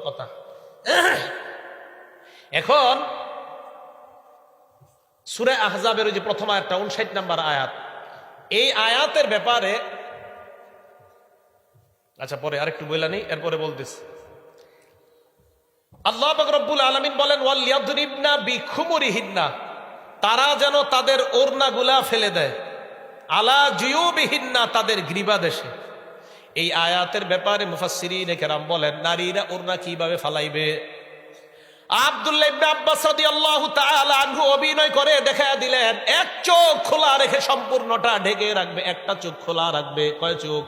কথা। এখন সূরা আহজাবের ওই যে প্রথম আয়াতটা 59 নম্বর আয়াত, এই আয়াতের ব্যাপারে আচ্ছা পরে আরেকটু বইলা নেই, এরপরে বলতেছি। আল্লাহ পাক রব্বুল আলামিন বলেন ওয়ালিয়াদরিবনা বিখুমুরিহিন্না, তারা যেন তাদের ওড়নাগুলা ফেলে দেয়, আলা জুয়ুবিহিন্না, তাদের গ্রীবাদেশে। এই আয়াতের ব্যাপারে মুফাসসিরিনে কেরাম বলেন নারীরা ওড়না কিভাবে ফালাইবে। আব্দুল্লাহ ইবনে আব্বাস রাদিয়াল্লাহু তাআলা আনহু অভিনয় করে দেখায়া দিলেন, এক চোখ খোলা রেখে সম্পূর্ণটা ঢেকে রাখবে, একটা চোখ খোলা রাখবে। কয় চোখ?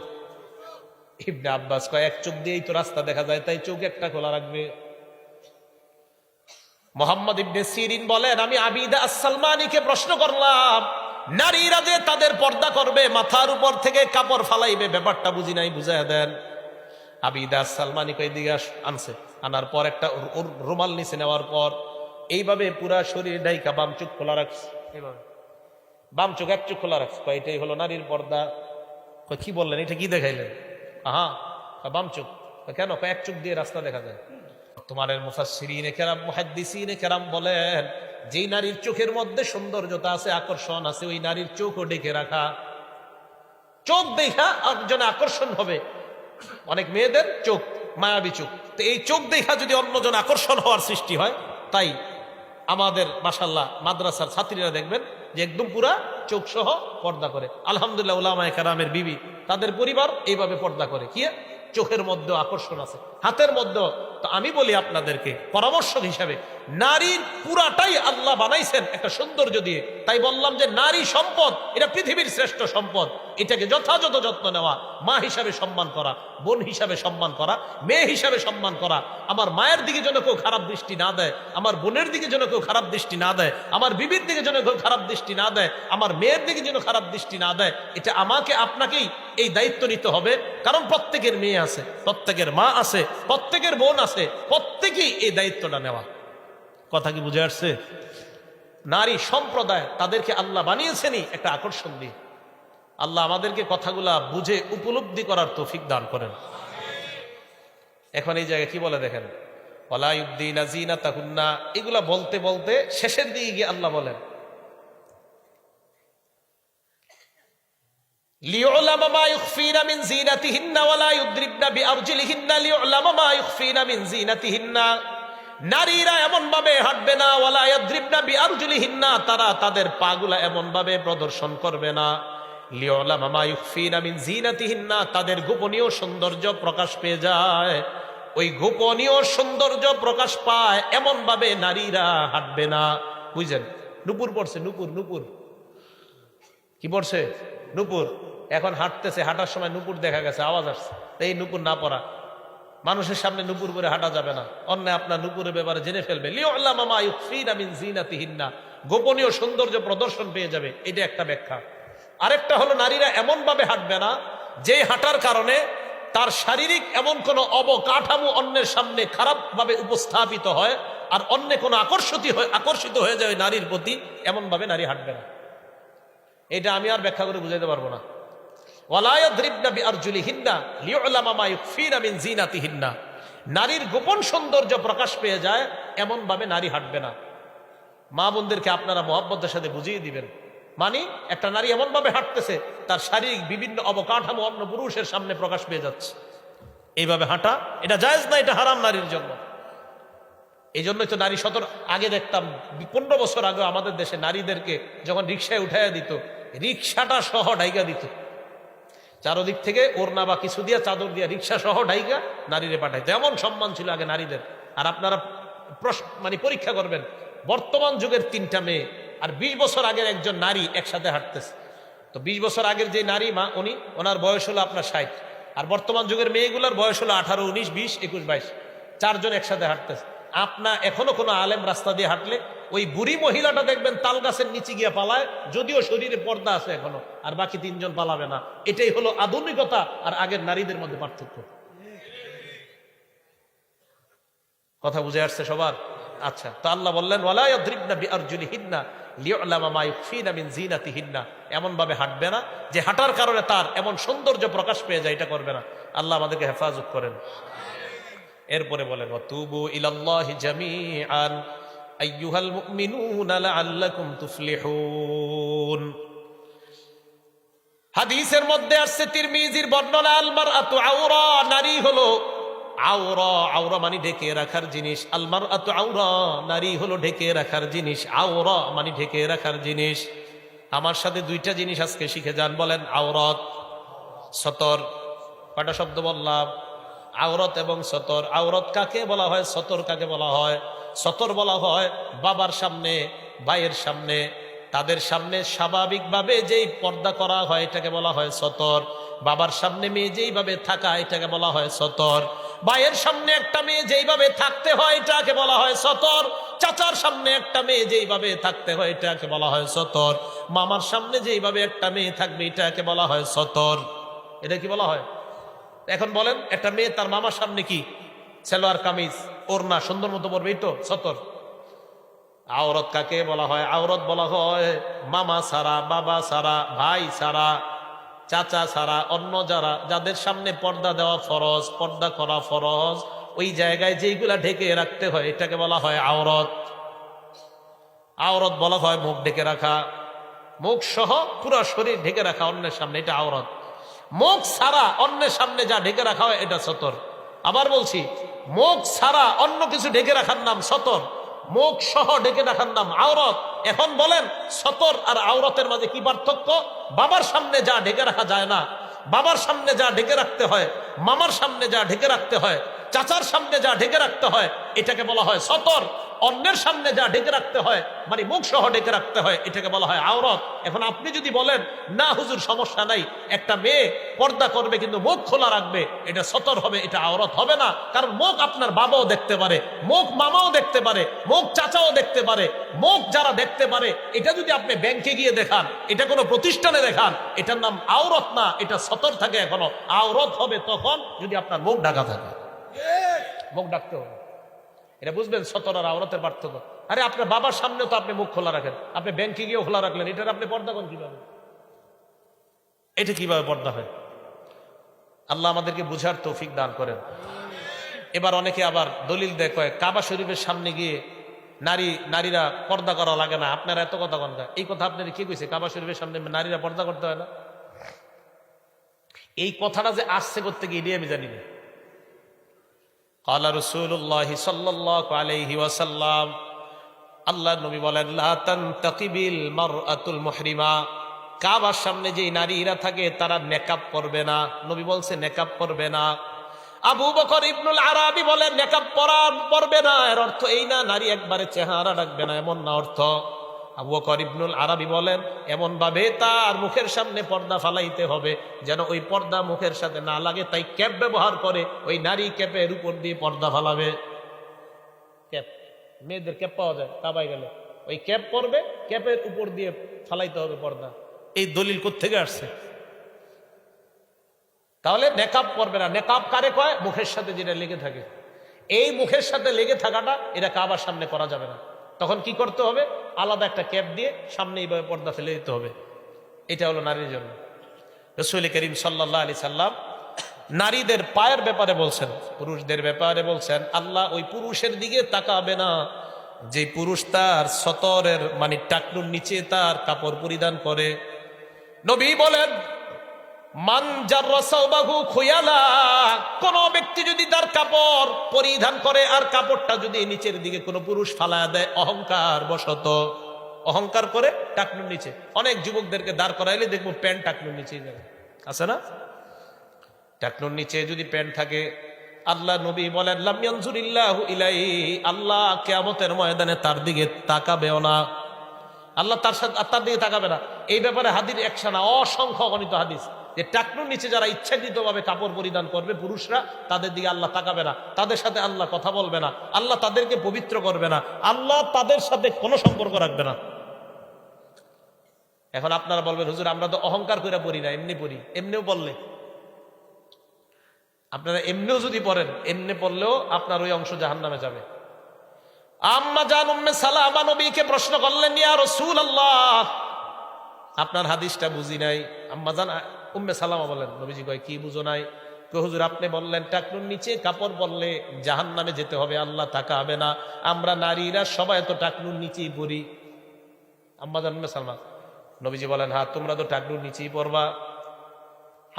ইবনে আব্বাস কয় এক চোখ দিয়েই তো রাস্তা দেখা যায়, তাই চোখ একটা খোলা রাখবে। মুহাম্মদ ইবনে সিরিন বলেন, আমি আবিদা আস-সালমানিকে প্রশ্ন করলাম, নারীরা যে তাদের পর্দা করবে, মাথার উপর থেকে কাপড় ফালাইবে, ব্যাপারটা বুঝি নাই, বুঝাইয়া দেন। আবিদা আস-সালমানি কই দিকে আনছে, আনার পর একটা রুমাল নিচে নেওয়ার পর এইভাবে পুরা শরীর ঢাইকা বাম চোখ খোলা রাখছে, এইভাবে বাম চোখ এক চোখ খোলা রাখছে। কয় এটাই হলো নারীর পর্দা। কয় কি বললেন, এটা কি দেখাইলেন? আহা, বাম চোখ। কেন? কয় এক চোখ দিয়ে রাস্তা দেখা যায়। তোমাদের মুফাসসিরিনে কেরাম, মুহাদ্দিসিনে কেরাম বলেন, যেই নারীর চোখের মধ্যে সৌন্দর্যতা আছে, আকর্ষণ আছে, ওই নারীর চোখও ঢেকে রাখা। চোখ দেখা একজনে আকর্ষণ হবে। অনেক মেয়েদের চোখ মায়াবী চোখ, তো এই চোখ দেখা যদি অন্যজন আকর্ষণ হওয়ার সৃষ্টি হয়, তাই আমাদের মাশাআল্লাহ মাদ্রাসার ছাত্রীরা দেখবেন যে একদম পুরা চোখ সহ পর্দা করে। আলহামদুলিল্লাহ, উলামায়ে কেরামের বিবি তাদের পরিবার এইভাবে পর্দা করে। কি চোখের মধ্যে আকর্ষণ আছে, হাতের মধ্যে। তো আমি বলি আপনাদেরকে পরামর্শক হিসাবে, নারীর পুরাটাই আল্লাহ বানাইছেন একটা সৌন্দর্য দিয়ে। তাই বললাম যে নারী সম্পদ, এটা পৃথিবীর শ্রেষ্ঠ সম্পদ। এটাকে যথাযথ যত্ন নেওয়া, মা হিসাবে সম্মান করা, বোন হিসাবে সম্মান করা, মেয়ে হিসাবে সম্মান করা। আমার মায়ের দিকে যেন কেউ খারাপ দৃষ্টি না দেয়, আমার বোনের দিকে যেন কেউ খারাপ দৃষ্টি না দেয়, আমার বিবির দিকে যেন কেউ খারাপ দৃষ্টি না দেয়, আমার মেয়ের দিকে যেন খারাপ দৃষ্টি না দেয়। এটা আমাকে আপনাকেই এই দায়িত্ব নিতে হবে। কারণ প্রত্যেকের মেয়ে আছে, প্রত্যেকের মা আছে, প্রত্যেকের বোন আছে, প্রত্যেকেই এই দায়িত্বটা নেওয়া। কথা কি বুঝে আসছে? নারী সম্প্রদায়, তাদেরকে আল্লাহ বানিয়েছেনই একটা আকর্ষণ দিয়ে। আল্লাহ আমাদেরকে কথাগুলা বুঝে উপলব্ধি করার তৌফিক দান করেন। এখন এই জায়গায় কি বলে দেখেন, ওয়ালা ইউবদিনা যিনাতাহুন্না, এগুলা বলতে বলতে শেষের দিকে গিয়ে আল্লাহ বলেন লিউলামা মা ইউখফিনা মিন যিনাতিহিন্না ওয়ালা ইউদরিবনা বিআরজুলিহিন্না লিউলামা মা ইউখফিনা মিন যিনাতিহিন্না। নারীরা এমন ভাবে হাঁটবে না, ওয়ালা ইয়াদরিবনা বিআরজুলিহিন্না, তারা তাদের পাগুলা এমন ভাবে প্রদর্শন করবে না, লিউলামা মা ইউখফিনা মিন যিনাতিহিন্না, তাদের গোপনীয় সৌন্দর্য প্রকাশ পেয়ে যায়। ওই গোপনীয় সৌন্দর্য প্রকাশ পায় এমন ভাবে নারীরা হাঁটবে না। বুঝছেন? নুপুর পড়ছে, নুপুর, নুপুর কি পড়ছে? নুপুর। এখন হাঁটতেছে, হাঁটার সময় নুপুর দেখা গেছে, আওয়াজ আসছে, এই নুপুর না পড়া। মানুষের সামনে নুপুর করে হাঁটা যাবে না, অন্য আপনার নুপুরের ব্যাপারে জেনে ফেলবে। লিউলামা মা ইউখফিনা মিন যিনাতিহিন্না, গোপনীয় সৌন্দর্য প্রদর্শন পেয়ে যাবে। এটা একটা ব্যাখ্যা। আরেকটা হলো নারীরা এমন ভাবে হাঁটবে না যে হাঁটার কারণে তার শারীরিক এমন কোন অবকাঠামো অন্যের সামনে খারাপ ভাবে উপস্থাপিত হয়, আর অন্য কোনো আকর্ষিত হয়ে যায় নারীর প্রতি, এমন ভাবে নারী হাঁটবে না। এটা আমি আর ব্যাখ্যা করে বুঝাইতে পারবো না। ওয়ালা ইয়াদরিবনা বিআরজুলিহিন্না লিউলামা মা ইউখফিনা মিন যিনাতিহিন্না, নারীর গোপন সৌন্দর্য প্রকাশ পেয়ে যায় এমন ভাবে নারী হাঁটবে না। মা বোনদেরকে আপনারা মহব্বতের সাথে বুঝিয়ে দিবেন, মানে একটা নারী এমন ভাবে হাঁটতেছে তার শারীরিক বিভিন্ন অবকাঠামো অন্য পুরুষের সামনে প্রকাশ পেয়ে যাচ্ছে। এইভাবে হাঁটা এটা জায়েজ না, এটা হারাম নারীর জন্য। এই জন্যই তো নারী আগে দেখতাম 15 বছর আগে আমাদের দেশে নারীদেরকে যখন রিক্সায় উঠাইয়া দিত, রিক্সাটা সহ ঢাইকা দিত, চারোদিক থেকে ওড়না বা কিছু দিয়া চাদর দিয়া রিক্সা সহ ঢাইকা নারীরে পাঠাইতো। এমন সম্মান ছিল আগে নারীদের। আর আপনারা পরীক্ষা করবেন, বর্তমান যুগের 3টা মেয়ে আর 20 বছর আগের একজন নারী একসাথে হাঁটতেছে। তো 20 বছর আগের যে নারী মা, ওনার বয়স হলো আপনার 60, আর বর্তমান যুগের মেয়েগুলোর বয়স হলো 18, 19, 20, 21, 22, 4জন একসাথে হাঁটতেছে। আপনার এখনো কোনো আলেম রাস্তা দিয়ে হাঁটলে ওই বুড়ি মহিলাটা দেখবেন তাল গাছের নিচে গিয়ে পালায়, যদিও শরীরে পর্দা আছে এখনো, আর বাকি 3জন পালাবে না। এটাই হলো আধুনিকতা আর আগের নারীদের মধ্যে পার্থক্য। কথা বুঝে আসছে সবার? আচ্ছা, তো আল্লাহ বললেন ওয়ালা ইয়াদরিবনা বিআরজুলিহিন্না লিউলামা মা ইউখফিনা মিন যিনাতিহিন্না, এমন ভাবে হাঁটবে না যে হাঁটার কারণে তার এমন সৌন্দর্য প্রকাশ পেয়ে যায়, এটা করবে না। আল্লাহ আমাদেরকে হেফাজত করেন। এরপরে বলেন ওয়াতুবু ইলাল্লাহি জামিআন আইয়ুহাল মুমিনুনা লাআল্লাকুম তুফলিহুন। হাদিসের মধ্যে আসছে, তিরমিজির বর্ণনা, আল মারআতু আওরা, নারী হলো আওরা। আওরা মানে ঢেকে রাখার জিনিস। আল মারআতু আওরা, নারী হলো ঢেকে রাখার জিনিস। আওরা মানে ঢেকে রাখার জিনিস। আমার সাথে দুইটা জিনিস আজকে শিখে যান। বলেন আওরাত, সতর। কয়টা শব্দ বললাম? আওরাত এবং সতর। আওরাত কাকে বলা হয়, সতর কাকে বলা হয়? সতর বলা হয় বাবার সামনে, ভাইয়ের সামনে, তাদের সামনে স্বাভাবিকভাবে যেই পর্দা করা হয় এটাকে বলা হয় সতর। বাবার সামনে মেয়ে যেইভাবে থাকা এটাকে বলা হয় সতর। ভাইয়ের সামনে একটা মেয়ে যেইভাবে থাকতে হয় এটাকে বলা হয় সতর। চাচার সামনে একটা মেয়ে যেইভাবে থাকতে হয় এটাকে বলা হয় সতর। মামার সামনে যেইভাবে একটা মেয়ে থাকবে এটাকে বলা হয় সতর। এটা কি বলা হয়? এখন বলেন, একটা মেয়ে তার মামার সামনে কি সালোয়ার কামিজ ওড়না সুন্দর মতো পরবে, এই তো সতর। আওরত কাকে বলা হয়? আওরত বলা হয় মামা ছাড়া, বাবা ছাড়া, ভাই ছাড়া, চাচা ছাড়া অন্য যাদের সামনে পর্দা দেওয়া ফরজ, পর্দা করা ফরজ, ওই জায়গায় যেইগুলা ঢেকে রাখতে হয় এটাকে বলা হয় আওরত। আওরত বলা হয় মুখ ঢেকে রাখা, মুখ সহ পুরো শরীর ঢেকে রাখা অন্যের সামনে, এটা আওরত। মুখ ছাড়া অন্যের সামনে যা ঢেকে রাখা হয় এটা সতর। আবার বলছি, মুখ ছাড়া অন্য কিছু ঢেকে রাখার নাম সতর, মুখ সহ ঢেকে রাখার নাম আওরত। এখন বলেন, সতর আর আওরতের মাঝে কি পার্থক্য? বাবার সামনে যা ঢেকে রাখা যায় না, বাবার সামনে যা ঢেকে রাখতে হয়, মামার সামনে যা ঢেকে রাখতে হয়, চাচার সামনে যা ঢেকে রাখতে হয় এটাকে বলা হয় সতর। অন্যের সামনে যা ঢেকে রাখতে হয় মানে মুখ সহ ঢেকে রাখতে হয় এটাকে বলা হয় আওরত। এখন আপনি যদি বলেন না হুজুর সমস্যা নাই, একটা মেয়ে পর্দা করবে কিন্তু মুখ খোলা রাখবে, এটা সতর হবে, এটা আওরত হবে না। কারণ মুখ আপনার বাবাও দেখতে পারে, মুখ মামাও দেখতে পারে, মুখ চাচাও দেখতে পারে। মুখ যারা দেখতে পারে এটা যদি আপনি ব্যাংকে গিয়ে দেখান, এটা কোনো প্রতিষ্ঠানে দেখান, এটার নাম আওরত না, এটা সতর থাকে। এখনো আওরত হবে তখন যদি আপনার মুখ ঢাকা থাকে, মুখ ডাকতে হবে। এটা বুঝবেন সতর আর আওরতের পার্থক্য। আরে আপনার বাবার সামনেও তো আপনি মুখ খোলা রাখেন, আপনি ব্যাংকে গিয়েও খোলা রাখলেন, এটার আপনি পর্দা করেন কিভাবে? এটা কিভাবে পর্দা হয়? আল্লাহ আমাদেরকে বুঝার তৌফিক দান করেন। এবার অনেকে আবার দলিল দেয়, কয় কাবা শরীফের সামনে গিয়ে নারীরা পর্দা করা লাগে না। আপনারা এত কথা কন, এই কথা আপনার কি কইছে? কাবা শরীফের সামনে নারীরা পর্দা করতে হয় না? এই কথাটা যে আসছে করতে গিয়ে এটাই আমি জানি না। ক্বালা রাসূলুল্লাহ সাল্লাল্লাহু আলাইহি ওয়াসাল্লাম, আল্লাহর নবী বলেন, লা তানতাকিবিল মারআতুল মুহরিমা, কাবার সামনে যেই নারীরা থাকে তারা নেকাব পরবে না। নবী বলছে নেকাব পরবে না। আবু বকর ইবনুল আরাবী বলেন নেকাব পরবে না, এর অর্থ এই না নারী একবারে চেহারা রাখবে না, এমন না অর্থ। আবু বকর ইবনুল আরাবী বলেন এমন ভাবে তার মুখের সামনে পর্দা ফালাইতে হবে যেন ওই পর্দা মুখের সাথে না লাগে, তাই ক্যাপ ব্যবহার করে ওই নারী ক্যাপের উপর দিয়ে পর্দা ফালাবে। ক্যাপ, মেয়েদের ক্যাপ পাওয়া যায় কাবায় গেলে, ওই ক্যাপ পরবে, ক্যাপের উপর দিয়ে ফালাইতে হবে পর্দা। এই দলিল কোত্থেকে আসছে? তাহলে নেকাব পরবে না। নেকাব কারে কয়? মুখের সাথে যেটা লেগে থাকে। এই মুখের সাথে লেগে থাকাটা এটা কাবার সামনে করা যাবে না। তখন কি করতে হবে? আলাদা একটা ক্যাপ দিয়ে সামনে এইভাবে পর্দা ফেলে দিতে হবে। এটা হলো নারীর জন্য। রাসূল করিম সাল্লাল্লাহু আলাইহি সাল্লাম নারীদের পায়ের ব্যাপারে বলছেন, পুরুষদের ব্যাপারে বলছেন, আল্লাহ ওই পুরুষের দিকে তাকাবে না যে পুরুষ তার সতরের মানে টাকনুর নিচে তার কাপড় পরিধান করে। নবী বলেন, মান জাররা সাওবাহু খুয়ালা, কোন ব্যক্তি যদি তার কাপড় পরিধান করে আর কাপড়টা যদি নিচের দিকে কোনো পুরুষ ফালায়া দেয় অহংকার বশত, অহংকার করে টাকনুর নিচে। অনেক যুবকদেরকে দাঁড় করাইলে দেখবো প্যান্ট টাকনুর নিচেই যাবে, আছে না? টাকনুর নিচে যদি প্যান্ট থাকে, আল্লাহ নবী বলেন লাম ইয়ানজুরিল্লাহু ইলাইহি, আল্লাহ কিয়ামতের ময়দানে তার দিকে তাকাবেও না। আল্লাহ তার দিকে তাকাবে না। এই ব্যাপারে হাদিস একশানা, অসংখ্য গণিত হাদিস, যে টাকনুর নিচে যারা ইচ্ছাকৃতভাবে কাপড় পরিধান করবে পুরুষরা, তাদের দিকে আল্লাহ তাকাবে না, তাদের সাথে আল্লাহ কথা বলবে না, আল্লাহ তাদেরকে পবিত্র করবে না, আল্লাহ তাদের সাথে কোনো সম্পর্ক রাখবে না। এখন আপনারা বলবেন হুজুর আমরা তো অহংকার করে পড়ি না, এমনি পড়ি। এমনিও পড়লে আপনারা এমনিও যদি পড়েন, এমনি পড়লেও আপনার ওই অংশ জাহান্নামে যাবে। আম্মা জান উম্মে সালামা নবীকে প্রশ্ন করলেন, ইয়া রাসূলুল্লাহ আপনার হাদিসটা বুঝি নাই। আম্মা জান উম্মে সালামা বলেন, নবীজি কয় কি বুঝো নাই? হুজুর আপনি বললেন টাকনুর নিচে কাপড় বললে জাহান্নামে যেতে হবে, আল্লাহ তাকাবে না, আমরা নারীরা সবাই তো টাকনুর নিচেই পড়ি। আম্মা জান উম্মে সালমা, নবীজি বলেন হ্যাঁ তোমরা তো টাকনুর নিচেই পড়বা।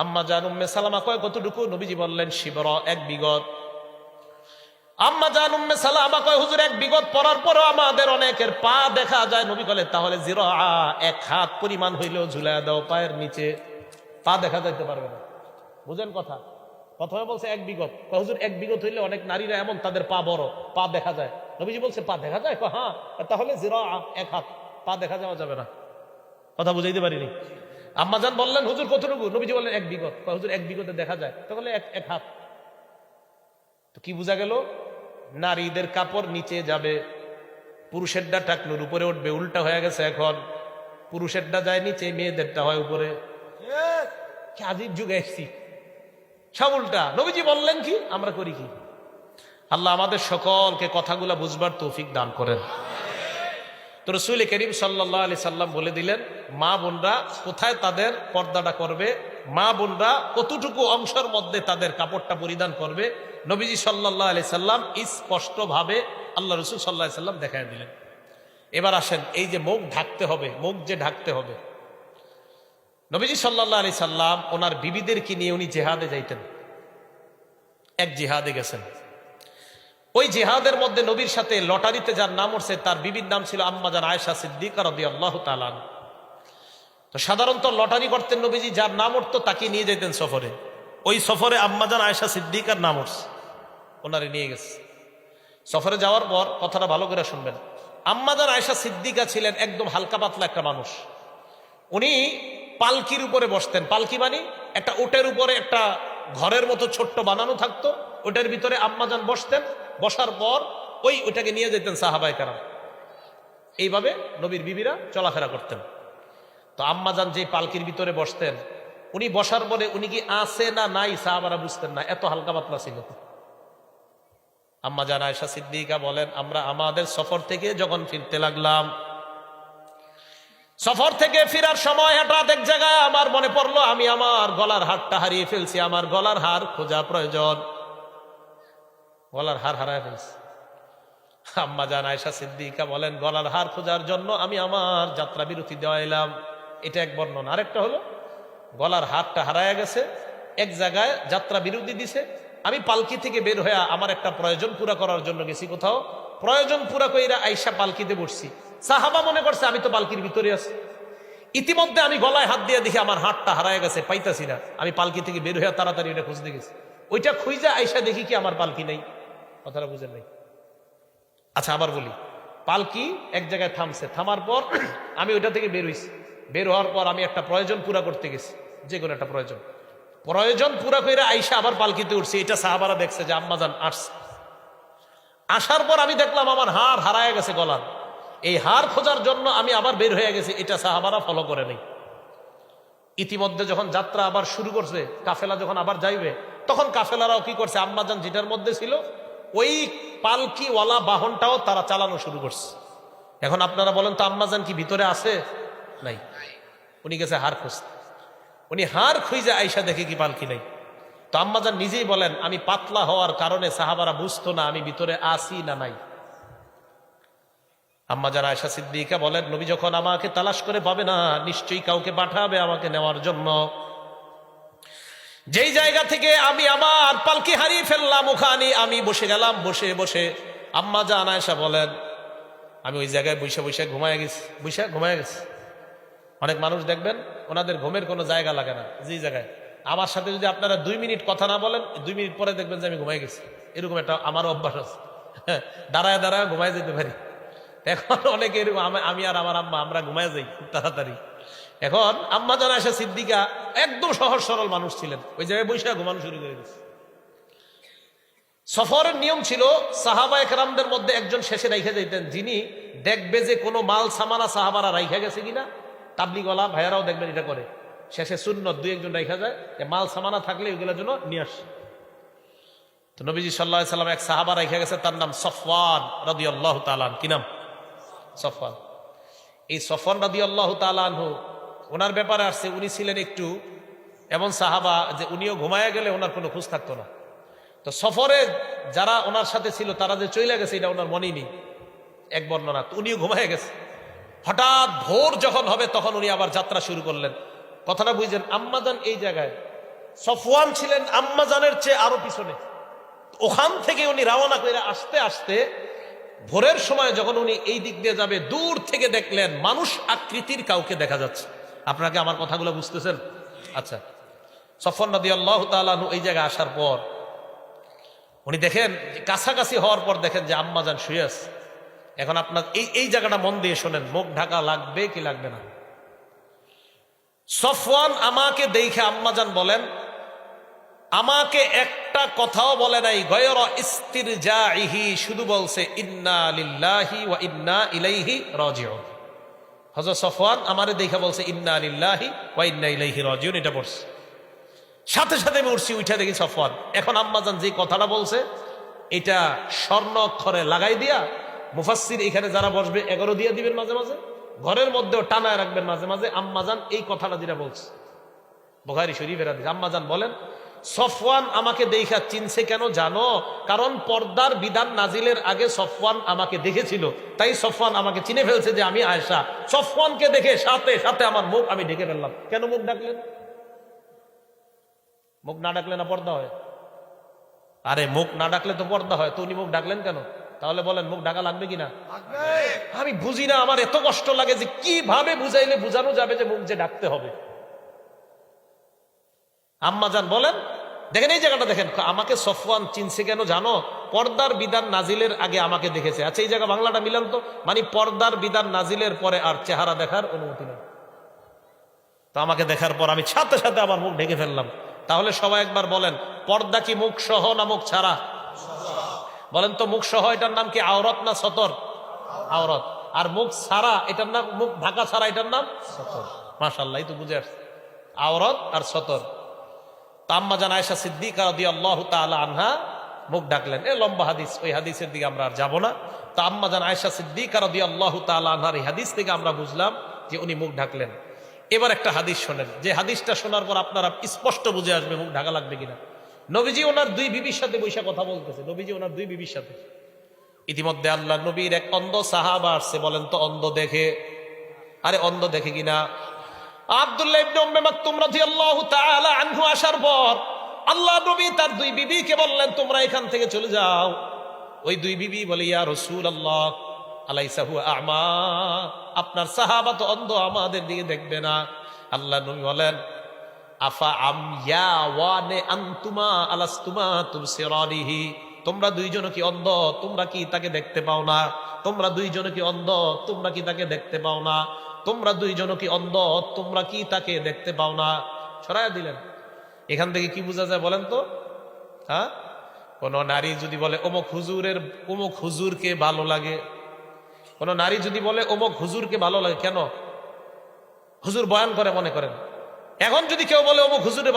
আম্মা জান উম্মে সালামা কয় কতটুকু? নবীজি বললেন শিবর, এক বিগত। আম্মা জান উম্মে সালামা কয় হুজুর এক বিগত পড়ার পরও আমাদের অনেকের পা দেখা যায়। নবী বলে তাহলে জিরা, এক হাত পরিমাণ হইলেও ঝুলায় দাও পায়ের নিচে, পা দেখা যাইতে পারবে না। বুঝেন কথা? প্রথমে বলছে এক বিগত, হুজুর এক বিগত হইলে অনেক নারীরা এমন তাদের পা বড়, পা দেখা যায়। নবীজি বলছে পা দেখা যায়? হ্যাঁ, তাহলে জিরা, এক হাত, পা দেখা যাওয়া যাবে না। কথা বুঝাইতে পারিনি। আম্মাজান বললেন হুজুর কতটুকু? নবীজি বললেন এক বিগত। হুজুর এক বিগতে দেখা যায়, তাহলে এক হাত। তো কি বোঝা গেল? নারীদের কাপড় নিচে যাবে, পুরুষেরটা টাকনুর উপরে উঠবে। উল্টা হয়ে গেছে এখন, পুরুষেরটা যায় নিচে, মেয়েদেরটা হয় উপরে। কি আজীব যুগে এসেছি, সব উল্টা। নবীজি বললেন কি, আমরা করি কি? আল্লাহ আমাদের সকলকে কথাগুলা বুঝবার তৌফিক দান করেন। তো রাসূল করিম সাল্লাল্লাহু আলাইহি সাল্লাম বলে দিলেন মা বোনরা কোথায় তাদের পর্দাটা করবে, মা বোনরা কতটুকু অংশের মধ্যে তাদের কাপড়টা পরিধান করবে। নবীজি সাল্লাল্লাহু আলাইহি সাল্লাম স্পষ্টভাবে আল্লাহ রাসূল সাল্লাল্লাহু আলাইহি সাল্লাম দেখায় দিলেন। এবার আসেন, এই যে মুখ ঢাকতে হবে, মুখ যে ঢাকতে হবে, নবীজি সাল্লাল্লাহু আলাইহি সাল্লাম ওনার বিবিদেরকে নিয়ে উনি জিহাদে যাইতেন। এক জিহাদে গেছেন, ওই জিহাদের মধ্যে নবীর সাথে লটারিতে যার নাম উঠছে তার বিবির নাম ছিল আম্মা জান আয়েশা সিদ্দিকা রাদিয়াল্লাহু তাআলা। তো সাধারণত লটারি করতেন নবীজি, যার নাম উঠতো তাকে নিয়ে যেতেন সফরে। ওই সফরে আম্মা জান আয়েশা সিদ্দিকার নাম উঠছে, ওনারে নিয়ে গেছে। সফরে যাওয়ার পর কথাটা ভালো করে শুনবেন, আম্মা জান আয়েশা সিদ্দিকা ছিলেন একদম হালকা পাতলা একটা মানুষ। উনি পালকির উপরে বসতেন। পালকি মানে একটা উটের উপরে একটা ঘরের মতো ছোট্ট বানানো থাকতো, ওটার ভিতরে আম্মাজান বসতেন। বসার পর ওইটাকে নিয়ে যেতেন সাহাবায়ে কেরাম। এইভাবে নবীর বিবিরা চলাফেরা করতেন। তো আম্মাজান যে পালকির ভিতরে বসতেন, উনি বসার পরে উনি কি আছে না নাই সাহাবারা বুঝতেন না, এত হালকা পাতলা ছিল। আম্মা জান আয়েশা সিদ্দিকা বলেন আমরা আমাদের সফর থেকে যখন ফিরতে লাগলাম, সফর থেকে ফেরার সময় হঠাৎ এক জায়গায় আমার মনে পড়লো আমি আমার গলার হারটা হারিয়ে ফেলছি, আমার গলার হার খোঁজা প্রয়োজন। গলার হার হারায় ফেলছি। আম্মা জান আয়েশা সিদ্দিকা বলেন গলার হার খোঁজার জন্য আমি আমার যাত্রা বিরতি দেওয়া এলাম। এটা এক বর্ণনা। আরেকটা হলো গলার হারটা হারায় গেছে, এক জায়গায় যাত্রা বিরতি দিছে, আমি পালকি থেকে বের হয়ে আমার একটা প্রয়োজন পুরা করার জন্য গেছি কোথাও, প্রয়োজন পুরা কইরা আয়েশা পালকিতে বসছি। সাহাবা মনে করছে আমি তো পালকির ভিতরে আছি। ইতিমধ্যে আমি গলায় হাত দিয়ে দেখি আমার হাতটা হারায় গেছে, পাইতাছি না। আমি পালকি থেকে বের হয়ে তাড়াতাড়ি ওটা খুঁজতে গেছি। ওইটা খুঁজে আয়েশা দেখি কি আমার পালকি নেই। কথাটা বুঝেন নাই? আচ্ছা আবার বলি, পালকি এক জায়গায় থামছে, থামার পর আমি ওইটা থেকে বের হইছি। বের হওয়ার পর আমি একটা প্রয়োজন পুরা করতে গেছি, যে কোনো একটা প্রয়োজন পুরা করে আয়েশা আবার পালকিতে উঠছে। এটা সাহাবারা দেখছে যে আম্মাজান আসছে। আসার পর আমি দেখলাম আমার হার হারায় গেছে গলার। এই হার খোঁজার জন্য আমি আবার বের হয়ে গেছি, এটা সাহাবারা ফলো করে নেই। ইতিমধ্যে যখন যাত্রা আবার শুরু করছে, কাফেলা যখন আবার যাইবে, তখন কাফেলারাও কি করছে, আম্মাজান যেটার মধ্যে ছিল ওই পালকিওয়ালা বাহনটাও তারা চালানো শুরু করছে। এখন আপনারা বলেন তো আম্মাজান কি ভিতরে আছে? নাই, উনি গেছে হার খুঁজতে। উনি হার খুঁজে আয়েশা দেখে কি পালকি নাই। তো আম্মাজান নিজেই বলেন আমি পাতলা হওয়ার কারণে সাহাবারা বুঝতো না আমি ভিতরে আসি না নাই। আম্মা জান আয়েশা সিদ্দিকা বলেন নবী যখন আমাকে তালাশ করে পাবে না, নিশ্চয়ই কাউকে পাঠাবে আমাকে নেওয়ার জন্য। যেই জায়গা থেকে আমি আমার পালকি হারিয়ে ফেললাম ওখানে আমি বসে গেলাম। বসে বসে আম্মা জান আয়েশা বলেন আমি ওই জায়গায় বসে ঘুমায় গেছি। অনেক মানুষ দেখবেন ওনাদের ঘুমের কোনো জায়গা লাগে না। যে জায়গায় আমার সাথে যদি আপনারা 2 মিনিট কথা না বলেন, 2 মিনিট পরে দেখবেন যে আমি ঘুমাই গেছি। এরকম একটা আমারও অভ্যাস আছে, দাঁড়ায় দাঁড়ায় ঘুমাই যেতে পারি। এখন অনেকে আমি আর আমার আম্মা আমরা ঘুমায় যাই খুব তাড়াতাড়ি। এখন আম্মা জান আয়েশা সিদ্দিকা একদম সহজ সরল মানুষ ছিলেন, ওই জায়গায় বসে ঘুমানো শুরু করে দিয়েছে। সফরের নিয়ম ছিল সাহাবায়ে কেরামদের মধ্যে একজন শেষে রাইখা যাইতেন, যিনি দেখবে যে কোনো মাল সামানা সাহাবারা রাইখা গেছে কিনা। তাবলিগওয়ালা ভাইয়ারাও দেখবেন এটা করে, শেষে সুন্নত 2-1 জন রাইখা যায়, মাল সামানা থাকলে ওইগুলোর জন্য নিয়ে আসে। তো নবীজি সাল্লাল্লাহু আলাইহি সাল্লাম এক সাহাবা রাইখা গেছে, তার নাম সফওয়ান রাদিয়াল্লাহু তাআলা। কি নাম? সফওয়ান। এই সফওয়ান রাদিয়াল্লাহু তাআলা আনহু ওনার ব্যাপারে আসছে, উনি ছিলেন একটু এমন সাহাবা যে উনিও ঘুমায়া গেলে ওনার কোনো খোঁজ থাকতো না। তো সফরে যারা ওনার সাথে ছিল তারা যে চলে গেছে এটা ওনার মনেই নেই, এক বর্ণনা। উনিও ঘুমায়া গেছে। হঠাৎ ভোর যখন হবে তখন উনি আবার যাত্রা শুরু করলেন। কথাটা বুঝছেন? আম্মাজান এই জায়গায়, সফওয়ান ছিলেন আম্মাজানের চেয়ে আরো পিছনে। ওখান থেকে উনি রওনা করে আসতে আসতে ভোরের সময় যখন উনি এই দিক দিয়ে যাবে, দূর থেকে দেখলেন মানুষ আকৃতির কাউকে দেখা যাচ্ছে। আপনাকে আমার কথাগুলো বুঝতেছেন? আচ্ছা, সফওয়ান রাদিয়াল্লাহু তাআলা আনহু এই জায়গায় আসার পর উনি দেখেন কাছাকাছি হওয়ার পর দেখেন যে আম্মাজান শুয়ে আছে। এখন আপনার এই জায়গাটা মন দিয়ে শোনেন, মুখ ঢাকা লাগবে কি লাগবে না? সফওয়ান আমাকে দেখে আম্মাজান বলেন, আমাকে একটা কথাও বলে নাই, গয়রা ইস্তিরজাইহি, শুধু বলছে ইন্না লিল্লাহি ওয়া ইন্না ইলাইহি রাজিউন। হযরত সফওয়ান আমারে দেখে বলছে ইন্না লিল্লাহি ওয়া ইন্না ইলাইহি রাজিউন, এটা পড়ছে। সাথে সাথে আমি উঠছি, উঠে দেখি সফওয়ান। এখন আম্মাজান যে কথাটা বলছে এটা স্বর্ণ অক্ষরে লাগাই দিয়া, মুফাসসির এখানে যারা বসবে 11 দিয়ে দিবেন, মাঝে মাঝে ঘরের মধ্যেও টানায় রাখবেন মাঝে মাঝে। আম্মাজান এই কথাটা যেটা বলছে বুখারী শরীফের হাদিস। আম্মাজান বলেন, সফওয়ান আমাকে দেখা চিনছে কেন জানো? কারণ পর্দার বিধান নাজিলের আগে সফওয়ান আমাকে দেখেছিল, তাই সফওয়ান আমাকে চিনে ফেলছে যে আমি আয়েশা। সফওয়ানকে দেখে সাথে সাথে আমার মুখ আমি ঢেকে ফেললাম। কেন মুখ ডাকলেন? মুখ না ডাকলে না পর্দা হয়? আরে মুখ না ডাকলে তো পর্দা হয়, তো উনি মুখ ডাকলেন কেন? তাহলে বলেন মুখ ঢাকা লাগবে কিনা? আমি বুঝি না, আমার এত কষ্ট লাগে যে কিভাবে বুঝাইলে বুঝানো যাবে যে মুখ যে ডাকতে হবে। আম্মাজান বলেন, দেখেন এই জায়গাটা দেখেন, আমাকে সফওয়ান চিনছে কেন জানো? পর্দার বিধান নাজিলের আগে আমাকে দেখেছে। আচ্ছা, এই জায়গা বাংলাটা মিলান তো, মানে পর্দার বিধান নাজিলের পরে আর চেহারা দেখার অনুমতি নেই। তো আমাকে দেখার পর আমি সাথে সাথে আমার মুখ ঢেকে ফেললাম। তাহলে সবাই একবার বলেন, পর্দা কি মুখ সহ না মুখ ছাড়া? বলেন তো, মুখ সহ এটার নাম কি আওরাত না সতর? আওরাত। আর মুখ ছাড়া এটার নাম, মুখ ঢাকা ছাড়া এটার নাম সতর। মাশাআল্লাহ, এই তো বুঝে আসছে, আওরাত আর সতর। আম্মাজান আয়েশা সিদ্দিকা রাদিয়াল্লাহু তাআলা আনহা মুখ ডাকলেন। এ লম্বা হাদিস, ওই হাদিসের দিকে আমরা আর যাব না। তো আম্মাজান আয়েশা সিদ্দিকা রাদিয়াল্লাহু তাআলা আনহার এই হাদিস থেকে আমরা বুঝলাম যে উনি মুখ ঢাকলেন। এবার একটা হাদিস শোনেন, যে হাদিসটা শোনার পর আপনারা স্পষ্ট বুঝে আসবে মুখ ঢাকা লাগবে কিনা। নবীজি ওনার দুই বিবির সাথে বৈশা কথা বলতেছে। নবীজি ওনার দুই বিবির সাথে। ইতিমধ্যে আল্লাহ নবীর এক অন্ধ সাহাবা আসছে। বলেন তো অন্ধ দেখে? আরে অন্ধ দেখে কিনা? আব্দুল্লাহ ইবনে উম্মে মাকতুম রাদিয়াল্লাহু তাআলা আনহু আসার পর আল্লাহ নবী তার দুই বিবিকে বললেন, তোমরা এখান থেকে চলে যাও। ওই দুই বিবি বলে, ইয়া রাসূলুল্লাহ আলাইসা হুয়া আ'মা, আপনার সাহাবা তো অন্ধ, আমাদের দিকে দেখবে না। আল্লাহ নবী বলেন, আফা আময়া ওয়ানে আনতুমা আলাস্তুমা তুবসিরানিহি, তোমরা দুইজন কি অন্ধ? তোমরা কি তাকে দেখতে পাও না? তোমরা দুইজন কি অন্ধ? তোমরা কি তাকে দেখতে পাও না? তোমরা দুইজন কি অন্ধ? তোমরা কি তাকে দেখতে পাও না? ছড়ায়া দিলেন। এখান থেকে কি বোঝা যায় বলেন তো? হ্যাঁ, কোন নারী যদি বলে অমুক হুজুরকে ভালো লাগে, কোন নারী যদি বলে অমুক হুজুরকে ভালো লাগে, কেন? হুজুর বয়ান করে মনে করেন। এখন যদি কেউ বলে অমুক হুজুরে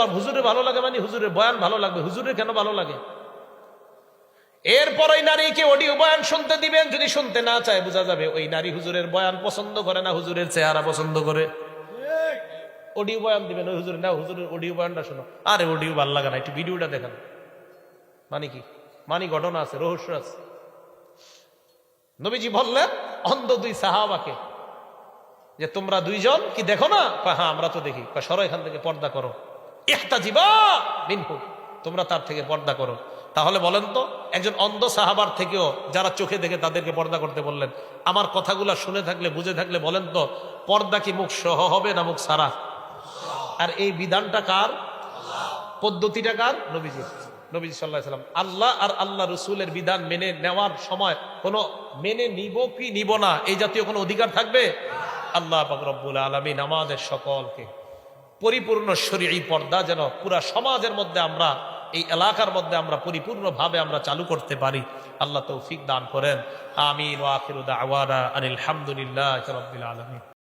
ভালো লাগে, মানে হুজুরের বয়ান ভালো লাগবে। হুজুরের কেন ভালো লাগে? এরপর ওই নারীকে অডিও বয়ান শুনতে দিবেন, যদি শুনতে না চায় বোঝা যাবে ওই নারী হুজুরের বয়ান পছন্দ করে না, হুজুরের চেহারা পছন্দ করে। অডিও বয়ান দিবেন ওই হুজুরের, না হুজুরের অডিও বয়ানটা শোনো। আরে অডিও ভালো লাগে না, একটু ভিডিওটা দেখান। মানে কি? মানে ঘটনা আছে, রহস্য আছে। নবীজি বললেন অন্ধ দুই সাহাবাকে যে তোমরা দুইজন কি দেখো না? হ্যাঁ আমরা তো দেখি। সরো এখান থেকে, পর্দা করো। ইহতাজিবা মিনহু, তোমরা তার থেকে পর্দা করো। তাহলে বলেন তো, একজন অন্ধ সাহাবার থেকেও যারা চোখে দেখে তাদেরকে পর্দা করতে বললেন, আমার কথাগুলো শুনে থাকলে বুঝে থাকলে বলেন তো, পর্দা কি মুখ সহ হবে না মুখ ছাড়া? আর এই বিধানটা কার? পদ্ধতিটা কার? নবীজি সাল্লাল্লাহু আলাইহি সাল্লাম। আল্লাহ আর আল্লাহ রসুলের বিধান মেনে নেওয়ার সময় কোনো মেনে নিব কি নিব না এই জাতীয় কোনো অধিকার থাকবে? আল্লাহ পাক রব্বুল আলামিন আমাদের সকলকে পরিপূর্ণ শরীয়ী পর্দা যেন পুরা সমাজের মধ্যে, আমরা এই এলাকার মধ্যে আমরা পরিপূর্ণভাবে আমরা চালু করতে পারি, আল্লাহ তৌফিক দান করেন। আমিন ওয়া আখিরু দাওয়ানা আনিল হামদুলিল্লাহি রাব্বিল আলামিন।